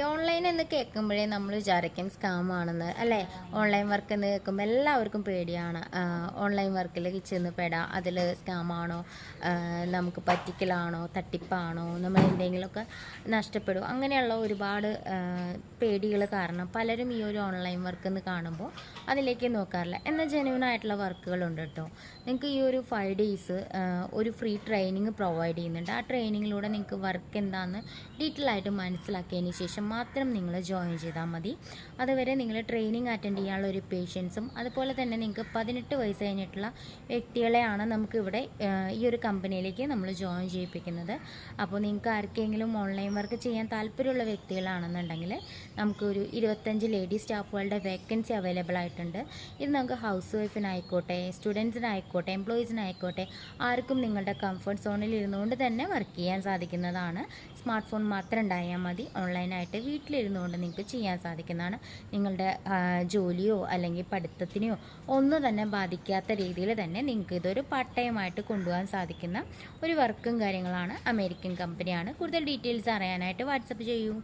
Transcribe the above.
Online എന്ന് കേൾക്കുമ്പോഴേ നമ്മൾ വിചാരിക്കും സ്കാം ആണെന്ന് അല്ലേ. ഓൺലൈൻ വർക്ക് എന്ന് കേൾക്കുമ്പോൾ എല്ലാവർക്കും പേടിയാണ്. ഓൺലൈൻ വർക്കിൽ ചെന്ന് പെടാം, അതിൽ സ്കാം ആണോ, നമുക്ക് പറ്റിക്കലാണോ, തട്ടിപ്പാണോ, നമ്മൾ എന്തെങ്കിലുമൊക്കെ നഷ്ടപ്പെടും, അങ്ങനെയുള്ള ഒരുപാട് പേടികൾ കാരണം പലരും ഈ ഒരു ഓൺലൈൻ വർക്ക് എന്ന് കാണുമ്പോൾ അതിലേക്ക് നോക്കാറില്ല. എന്നാൽ ജെന്യുവൻ ആയിട്ടുള്ള വർക്കുകളുണ്ട് കേട്ടോ. നിങ്ങൾക്ക് ഈ ഒരു 5 days ഒരു ഫ്രീ ട്രെയിനിങ് പ്രൊവൈഡ് ചെയ്യുന്നുണ്ട്. ആ ട്രെയിനിങ്ങിലൂടെ നിങ്ങൾക്ക് വർക്ക് എന്താണെന്ന് ഡീറ്റെയിൽ ആയിട്ട് മനസ്സിലാക്കിയതിന് ശേഷം മാത്രം നിങ്ങൾ ജോയിൻ ചെയ്താൽ മതി. അതുവരെ നിങ്ങൾ ട്രെയിനിങ് അറ്റൻഡ് ചെയ്യാനുള്ള ഒരു പേഷ്യൻസും, അതുപോലെ തന്നെ നിങ്ങൾക്ക് 18 വയസ്സ് കഴിഞ്ഞിട്ടുള്ള വ്യക്തികളെയാണ് നമുക്കിവിടെ ഈ ഒരു കമ്പനിയിലേക്ക് നമ്മൾ ജോയിൻ ചെയ്യിപ്പിക്കുന്നത്. അപ്പോൾ നിങ്ങൾക്ക് ആർക്കെങ്കിലും ഓൺലൈൻ വർക്ക് ചെയ്യാൻ താല്പര്യമുള്ള വ്യക്തികളാണെന്നുണ്ടെങ്കിൽ നമുക്കൊരു 25 ലേഡി സ്റ്റാഫുകളുടെ വേക്കൻസി അവൈലബിൾ ആയിട്ടുണ്ട്. ഇത് നമുക്ക് ഹൗസ് വൈഫിനായിക്കോട്ടെ, സ്റ്റുഡൻസിനായിക്കോട്ടെ, എംപ്ലോയീസിനായിക്കോട്ടെ, ആർക്കും നിങ്ങളുടെ കംഫർട്ട് സോണിൽ ഇരുന്നുകൊണ്ട് തന്നെ വർക്ക് ചെയ്യാൻ സാധിക്കുന്നതാണ്. സ്മാർട്ട് ഫോൺ മാത്രം ഉണ്ടായാൽ മതി. ഓൺലൈനായിട്ട് വീട്ടിലിരുന്നുകൊണ്ട് നിങ്ങൾക്ക് ചെയ്യാൻ സാധിക്കുന്നതാണ്. നിങ്ങളുടെ ജോലിയോ അല്ലെങ്കിൽ പഠിത്തത്തിനെയോ ഒന്നും തന്നെ ബാധിക്കാത്ത രീതിയിൽ തന്നെ നിങ്ങൾക്ക് ഇതൊരു പാർട്ട് ടൈമായിട്ട് കൊണ്ടുപോകാൻ സാധിക്കുന്ന ഒരു വർക്കും കാര്യങ്ങളാണ്. അമേരിക്കൻ കമ്പനിയാണ്. കൂടുതൽ ഡീറ്റെയിൽസ് അറിയാനായിട്ട് വാട്സപ്പ് ചെയ്യൂ.